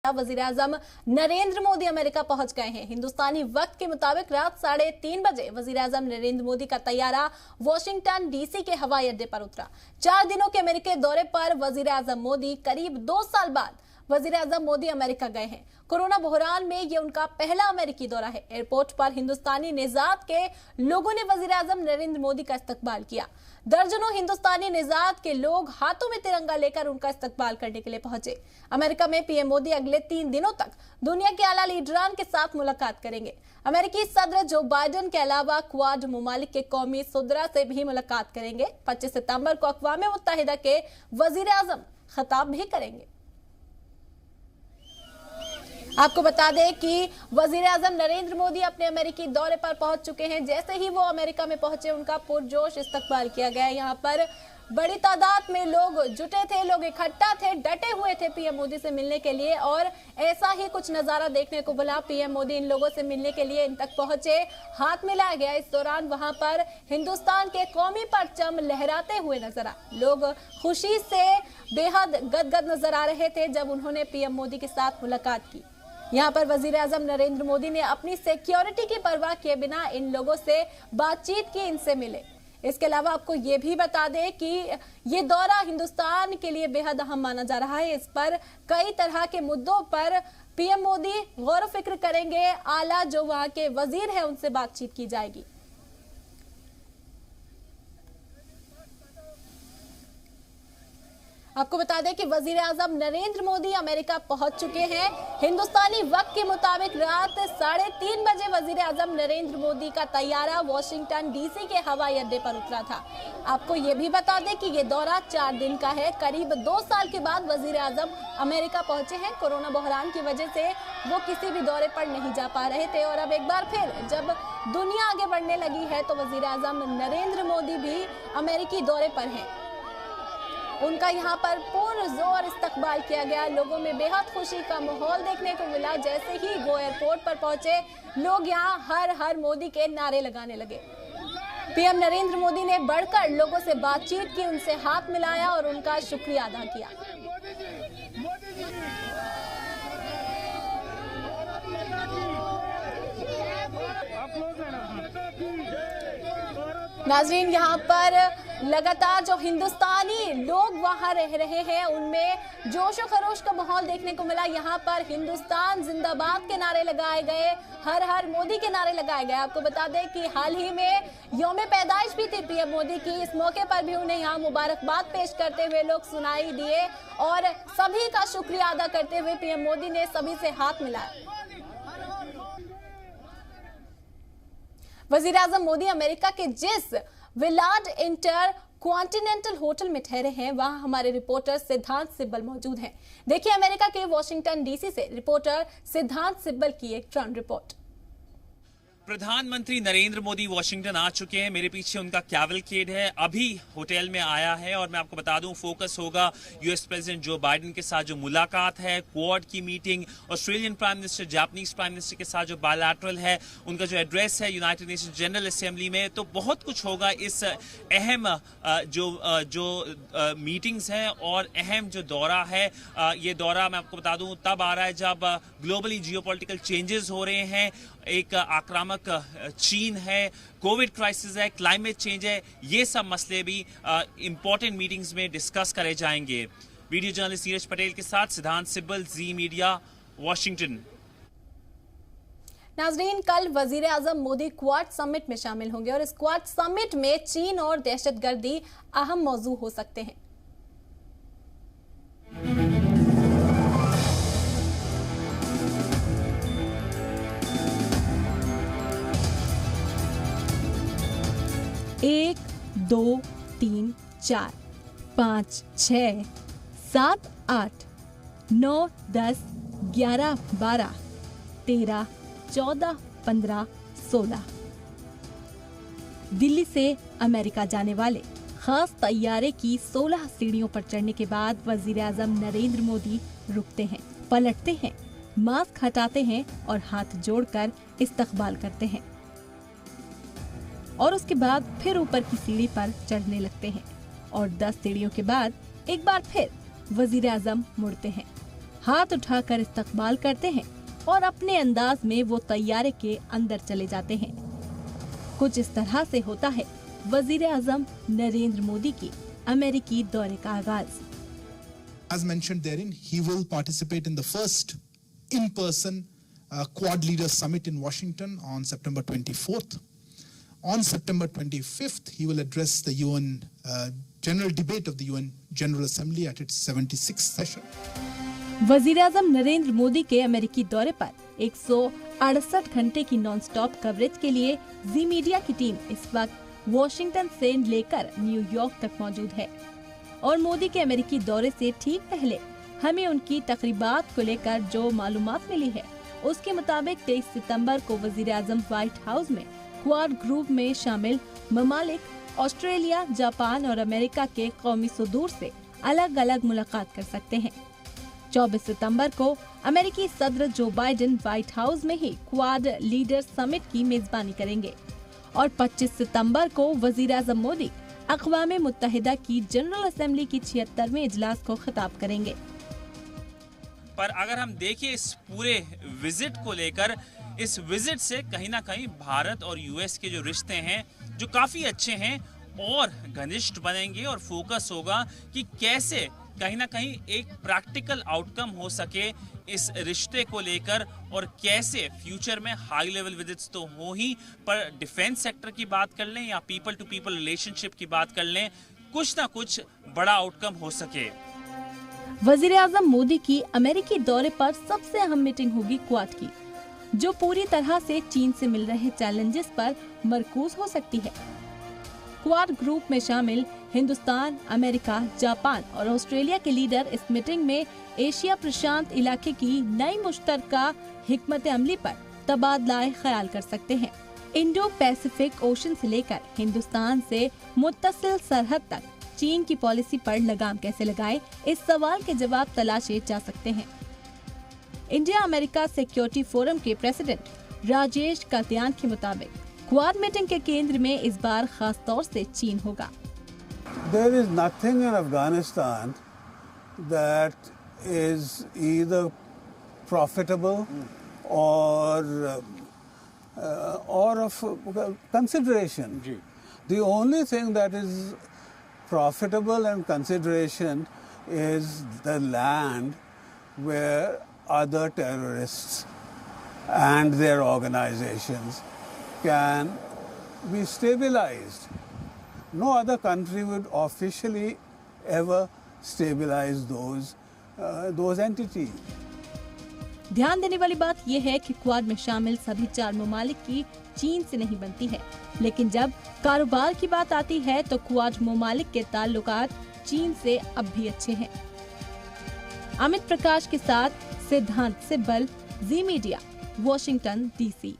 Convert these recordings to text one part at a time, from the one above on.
वजीर-ए-आजम Narendra Modi America पहुंच गए हैं। हिंदुस्तानी वक्त के मुताबिक रात 3:30 बजे वजीर-ए-आजम नरेंद्र मोदी का तैयारा वॉशिंगटन डीसी के हवाई अड्डे पर उतरा। 4 दिनों के अमेरिकी दौरे पर वजीर-ए-आजम मोदी करीब 2 साल बाद वजीर-ए-आजम मोदी अमेरिका गए हैं। कोरोना बहरान में ये उनका पहला अमेरिकी दौरा है। एयरपोर्ट पर हिंदुस्तानी निजात के लोगों ने वजीर-ए-आजम नरेंद्र मोदी का इस्तकबाल किया। दर्जनों हिंदुस्तानी निजात के लोग हाथों में तिरंगा लेकर उनका इस्तकबाल करने के लिए पहुंचे। अमेरिका में पीएम मोदी अगले 3 दिनों तक दुनिया के आला लीडरान के साथ मुलाकात करेंगे। अमेरिकी सदर जो बाइडेन के अलावा क्वाड मुमालिक के कौमी सदरा से भी मुलाकात करेंगे। 25 सितंबर को अक़वाम मुत्तहिदा के वजीर-ए-आजम खिताब भी करेंगे। आपको बता दें कि वजीर-ए-आजम नरेंद्र मोदी अपने अमेरिकी दौरे पर पहुंच चुके हैं। जैसे ही वो अमेरिका में पहुंचे उनका पुरजोश इस्तकबाल किया गया। यहाँ पर बड़ी तादाद में लोग जुटे थे, लोग इकट्ठा थे, डटे हुए थे पीएम मोदी से मिलने के लिए और ऐसा ही कुछ नजारा देखने को मिला। पीएम मोदी इन लोगों से मिलने के लिए इन तक पहुंचे, हाथ मिलाया गया। इस दौरान वहां पर हिंदुस्तान के कौमी परचम लहराते हुए नजर आए। लोग खुशी से बेहद गदगद नजर आ रहे थे जब उन्होंने पीएम मोदी के साथ मुलाकात की। यहाँ पर वजीर-ए-आजम नरेंद्र मोदी ने अपनी सिक्योरिटी की परवाह किए बिना इन लोगों से बातचीत की, इनसे मिले। इसके अलावा आपको ये भी बता दें कि ये दौरा हिंदुस्तान के लिए बेहद अहम माना जा रहा है। इस पर कई तरह के मुद्दों पर पीएम मोदी गौर फिक्र करेंगे। आला जो वहां के वजीर है उनसे बातचीत की जाएगी। आपको बता दें कि वजीर-ए-आजम नरेंद्र मोदी अमेरिका पहुंच चुके हैं। हिंदुस्तानी वक्त के मुताबिक रात 3:30 बजे वजीर-ए-आजम नरेंद्र मोदी का तैयारा वॉशिंगटन डीसी के हवाई अड्डे पर उतरा था। आपको ये भी बता दें कि ये दौरा 4 दिन का है। करीब 2 साल के बाद वजीर-ए-आजम अमेरिका पहुंचे हैं। कोरोना बहरान की वजह से वो किसी भी दौरे पर नहीं जा पा रहे थे और अब एक बार फिर जब दुनिया आगे बढ़ने लगी है तो वजीर-ए-आजम नरेंद्र मोदी भी अमेरिकी दौरे पर हैं। उनका यहाँ पर पुरजोर इस्तकबाल किया गया। लोगों में बेहद खुशी का माहौल देखने को मिला। जैसे ही वो एयरपोर्ट पर पहुंचे लोग यहाँ हर हर मोदी के नारे लगाने लगे। पीएम नरेंद्र मोदी ने बढ़कर लोगों से बातचीत की, उनसे हाथ मिलाया और उनका शुक्रिया अदा किया। नाज़रीन, यहाँ पर लगातार जो हिंदुस्तानी लोग वहां रह रहे हैं उनमें जोशो खरोश का माहौल देखने को मिला। यहाँ पर हिंदुस्तान जिंदाबाद के नारे लगाए गए, हर हर मोदी के नारे लगाए गए। आपको बता दें कि हाल ही में यौम पैदाइश भी थी पीएम मोदी की। इस मौके पर भी उन्हें यहाँ मुबारकबाद पेश करते हुए लोग सुनाई दिए और सभी का शुक्रिया अदा करते हुए पीएम मोदी ने सभी से हाथ मिलाया। वजीर-ए-आजम मोदी अमेरिका के जिस विलार्ड इंटर कॉन्टिनेंटल होटल में ठहरे हैं वहां हमारे रिपोर्टर सिद्धांत सिब्बल मौजूद हैं। देखिए अमेरिका के वॉशिंगटन डीसी से रिपोर्टर सिद्धांत सिब्बल की एक ग्राउंड रिपोर्ट। प्रधानमंत्री नरेंद्र मोदी वॉशिंगटन आ चुके हैं। मेरे पीछे उनका कैवलकेड है, अभी होटल में आया है और मैं आपको बता दूं फोकस होगा यूएस प्रेसिडेंट जो बाइडेन के साथ जो मुलाकात है, क्वाड की meeting, Australian prime minister, Japanese prime minister के साथ जो बायलैटरल है, उनका जो एड्रेस है यूनाइटेड नेशन जनरल असेंबली में। तो बहुत कुछ होगा इस अहम जो मीटिंग्स हैं और अहम जो दौरा है। ये दौरा मैं आपको बता दूं तब आ रहा है जब ग्लोबली जियोपॉलिटिकल चेंजेस हो रहे हैं। एक आक्रामक चीन है, कोविड क्राइसिस है, क्लाइमेट चेंज है, ये सब मसले भी इंपॉर्टेंट मीटिंग्स में डिस्कस करे जाएंगे। वीडियो जर्नलिस्ट नीरज पटेल के साथ सिद्धांत सिब्बल, जी मीडिया, वॉशिंगटन। नाज़रीन, कल वजीर-ए-आजम मोदी क्वाड समिट में शामिल होंगे और इस क्वाड समिट में चीन और दहशतगर्दी अहम मौजू हो सकते हैं। एक, 2, 3, 4, 5, 6, 7, 8, 9, 10, 11, 12, 13, 14, 15, 16। दिल्ली से अमेरिका जाने वाले खास तैयारे की 16 सीढ़ियों पर चढ़ने के बाद वजीर-ए-आजम नरेंद्र मोदी रुकते हैं, पलटते हैं, मास्क हटाते हैं और हाथ जोड़कर इस्तकबाल करते हैं और उसके बाद फिर ऊपर की सीढ़ी पर चढ़ने लगते हैं और 10 सीढ़ियों के बाद एक बार फिर वजीर-ए-आजम मुड़ते हैं, हाथ उठाकर इस्तकबाल करते हैं और अपने अंदाज में वो तैयारे के अंदर चले जाते हैं। कुछ इस तरह से होता है वजीर आजम नरेंद्र मोदी की अमेरिकी दौरे का आगाज। As mentioned therein, he will participate in the first in-person Quad Leaders Summit in Washington on September 24th. On September 25th, he will address the UN General Debate of the UN General Assembly at its 76th session. वजीर आजम नरेंद्र मोदी के अमेरिकी दौरे पर 168 घंटे की non-stop coverage के लिए जी media की टीम इस वक्त वॉशिंगटन से लेकर न्यूयॉर्क तक मौजूद है। और मोदी के अमेरिकी दौरे से ठीक पहले हमें उनकी तकरीबात को लेकर जो मालूमात मिली है, उसके मुताबिक 23 सितंबर को वजीर आजम व्हाइट हाउस में क्वाड ग्रुप में शामिल ममालिक ऑस्ट्रेलिया, जापान और अमेरिका के कौमी सदूर से अलग अलग मुलाकात कर सकते हैं। 24 सितंबर को अमेरिकी सदर जो बाइडेन व्हाइट हाउस में ही क्वाड लीडर समिट की मेजबानी करेंगे और 25 सितंबर को वजीर आजम मोदी अक़वाम मुत्तहिदा की जनरल असेंबली की 76वें इजलास को खिताब करेंगे। पर अगर हम देखें इस पूरे विजिट को लेकर, इस विजिट से कहीं ना कहीं भारत और यूएस के जो रिश्ते हैं जो काफी अच्छे हैं और घनिष्ठ बनेंगे और फोकस होगा कि कैसे कहीं ना कहीं एक प्रैक्टिकल आउटकम हो सके इस रिश्ते को लेकर और कैसे फ्यूचर में हाई लेवल विजिट्स तो हो ही, पर डिफेंस सेक्टर की बात कर लें या पीपल टू पीपल रिलेशनशिप की बात कर लें, कुछ ना कुछ बड़ा आउटकम हो सके। वजीर आजम मोदी की अमेरिकी दौरे पर सबसे अहम मीटिंग होगी क्वाड की, जो पूरी तरह से चीन से मिल रहे चैलेंजेस पर मरकूज हो सकती है। क्वाड ग्रुप में शामिल हिंदुस्तान, अमेरिका, जापान और ऑस्ट्रेलिया के लीडर इस मीटिंग में एशिया प्रशांत इलाके की नई मुश्तरका हिकमत अमली पर तबादला ख्याल कर सकते हैं। इंडो पैसिफिक ओशन से लेकर हिंदुस्तान से मुत्तसिल सरहद तक चीन की पॉलिसी पर लगाम कैसे लगाएं, इस सवाल के जवाब तलाशे जा सकते हैं। इंडिया अमेरिका सिक्योरिटी फोरम के प्रेसिडेंट राजेश कात्यान के मुताबिक क्वाड मीटिंग के केंद्र में इस बार खास तौर से चीन होगा। There is nothing in Afghanistan that is either profitable or of consideration. The only thing that is profitable and consideration is the land where other terrorists and their organizations can be stabilized. No other country would officially ever stabilize those entities. ध्यान देने वाली बात यह है कि quad में शामिल सभी 4 ममालिक की चीन से नहीं बनती है, लेकिन जब कारोबार की बात आती है तो क्वाड ममालिक के ताल्लुकात चीन से अब भी अच्छे हैं। अमित प्रकाश के साथ सिद्धांत सिब्बल, जी मीडिया, वॉशिंगटन डीसी।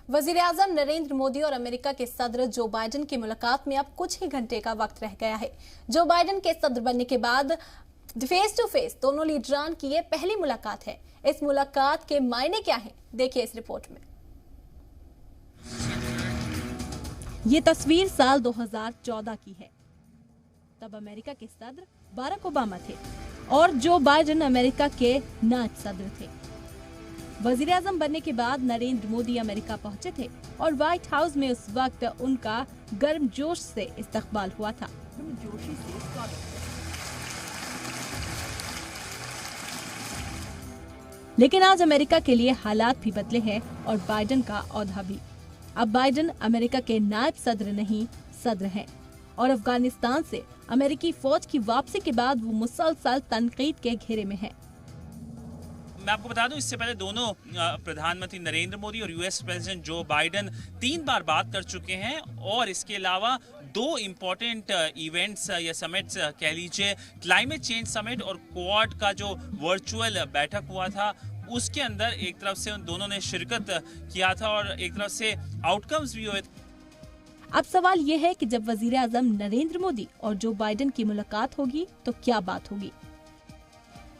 वजीर आजम नरेंद्र मोदी और अमेरिका के सदर जो बाइडेन की मुलाकात में अब कुछ ही घंटे का वक्त रह गया है। जो बाइडेन के सदर बनने के बाद फेस टू फेस दोनों लीडरान की ये पहली मुलाकात है। इस मुलाकात के मायने क्या हैं, देखिए इस रिपोर्ट में। ये तस्वीर साल 2014 की है। तब अमेरिका के सदर बाराक ओबामा थे और जो बाइडेन अमेरिका के नायब सदर थे। वजीर आजम बनने के बाद नरेंद्र मोदी अमेरिका पहुंचे थे और व्हाइट हाउस में उस वक्त उनका गर्मजोश से इस्तकबाल हुआ था। लेकिन आज अमेरिका के लिए हालात भी बदले हैं और बाइडेन का ओहदा भी। अब बाइडेन अमेरिका के नायब सदर नहीं, सदर हैं और अफगानिस्तान से अमेरिकी फौज की वापसी के बाद वो मुसलसल तनकीद के घेरे में है। मैं आपको बता दूं, इससे पहले दोनों प्रधानमंत्री नरेंद्र मोदी और यूएस प्रेसिडेंट जो बाइडेन 3 बार बात कर चुके हैं और इसके अलावा 2 इम्पोर्टेंट इवेंट्स या समिट्स कह लीजिए, क्लाइमेट चेंज समिट और क्वाड का जो वर्चुअल बैठक हुआ था, उसके अंदर एक तरफ से उन दोनों ने शिरकत किया था और एक तरफ से आउटकम्स भी हुए। अब सवाल यह है कि जब वजीर आजम नरेंद्र मोदी और जो बाइडेन की मुलाकात होगी तो क्या बात होगी।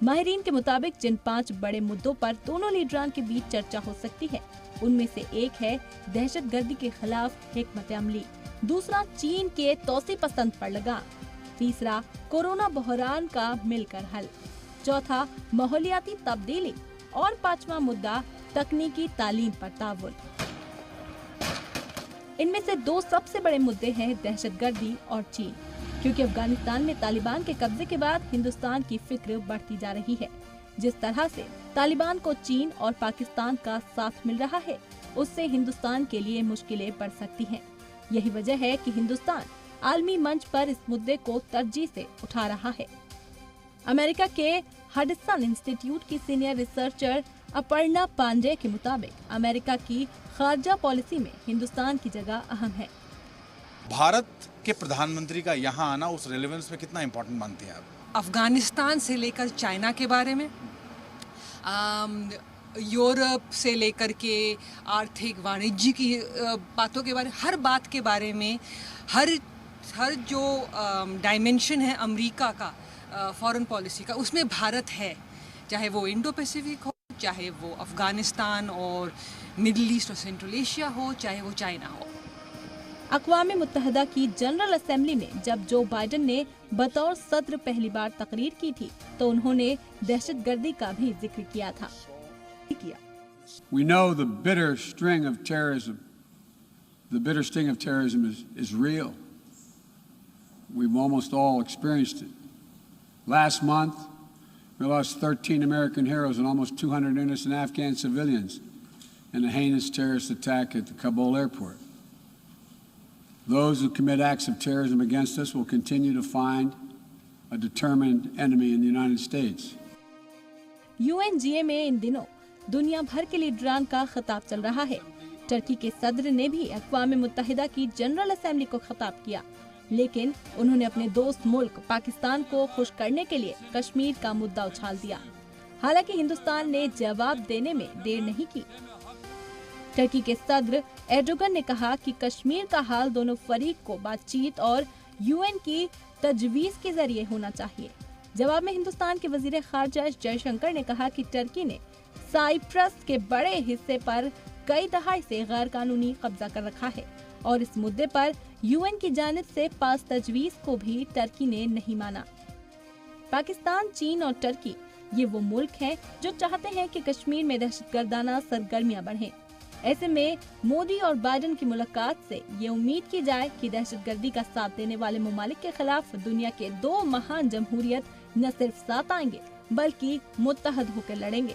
माहिरीन के मुताबिक जिन 5 बड़े मुद्दों पर दोनों लीडरान के बीच चर्चा हो सकती है, उनमें से एक है दहशतगर्दी के खिलाफ हिकमत अमली, दूसरा चीन के तौसी पसंद पर लगाम, तीसरा कोरोना बहरान का मिलकर हल, चौथा माहौलियाती तब्दीली और पांचवा मुद्दा तकनीकी तालीम पर ताउन। इनमें से दो सबसे बड़े मुद्दे हैं दहशतगर्दी और चीन, क्योंकि अफगानिस्तान में तालिबान के कब्जे के बाद हिंदुस्तान की फिक्र बढ़ती जा रही है। जिस तरह से तालिबान को चीन और पाकिस्तान का साथ मिल रहा है, उससे हिंदुस्तान के लिए मुश्किलें बढ़ सकती हैं। यही वजह है कि हिंदुस्तान आलमी मंच पर इस मुद्दे को तरजीह से उठा रहा है। अमेरिका के हडसन इंस्टीट्यूट की सीनियर रिसर्चर अपर्णा पांडे के मुताबिक अमेरिका की खारजा पॉलिसी में हिंदुस्तान की जगह अहम है। भारत के प्रधानमंत्री का यहाँ आना उस रेलेवेंस में कितना इम्पोर्टेंट मानते हैं आप? अफगानिस्तान से लेकर चाइना के बारे में, यूरोप से लेकर के आर्थिक वाणिज्य की बातों के बारे में, हर बात के बारे में, हर जो डायमेंशन है अमेरिका का फॉरेन पॉलिसी का, उसमें भारत है। चाहे वो इंडो पैसिफिक हो, चाहे वो अफगानिस्तान और मिडिल ईस्ट और सेंट्रल एशिया हो, चाहे वो चाइना हो। अक़वाम मुत्तहिदा की जनरल असेंबली में जब जो बाइडेन ने बतौर सदर पहली बार तकरीर की थी, तो उन्होंने दहशतगर्दी का भी जिक्र किया था। We know the bitter sting of terrorism is real. We've almost all experienced it. Last month, we lost 13 American heroes and almost 200 innocent Afghan civilians in a heinous terrorist attack at the Kabul airport. Those who commit acts of terrorism against us will continue to find a determined enemy in the United States. UNGA में इन दिनों दुनिया भर के लीडरान का खिताब चल रहा है। टर्की के सदर ने भी अक़वाम मुत्तहिदा की जनरल असेंबली को खिताब किया, लेकिन उन्होंने अपने दोस्त मुल्क पाकिस्तान को खुश करने के लिए कश्मीर का मुद्दा उछाल दिया। हालांकि हिंदुस्तान ने जवाब देने में देर नहीं की। टर्की के सदर एर्डोगन ने कहा कि कश्मीर का हाल दोनों फरीक को बातचीत और UN की तजवीज के जरिए होना चाहिए। जवाब में हिंदुस्तान के वजीर खारजा एस जयशंकर ने कहा कि टर्की ने साइप्रस के बड़े हिस्से पर कई दहाई से गैर कानूनी कब्जा कर रखा है और इस मुद्दे पर UN की जानिब से पास तजवीज को भी टर्की ने नहीं माना। पाकिस्तान, चीन और टर्की ये वो मुल्क हैं जो चाहते हैं कि कश्मीर में दहशतगर्दाना सरगर्मियां बढ़ें। ऐसे में मोदी और बाइडेन की मुलाकात से ये उम्मीद की जाए कि दहशतगर्दी का साथ देने वाले मुमालिक के खिलाफ दुनिया के दो महान जमहूरियत न सिर्फ साथ आएंगे बल्कि मुत्तहद होकर लड़ेंगे।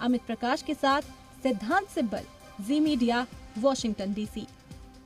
अमित प्रकाश के साथ सिद्धांत सिब्बल, जी मीडिया, वॉशिंगटन DC।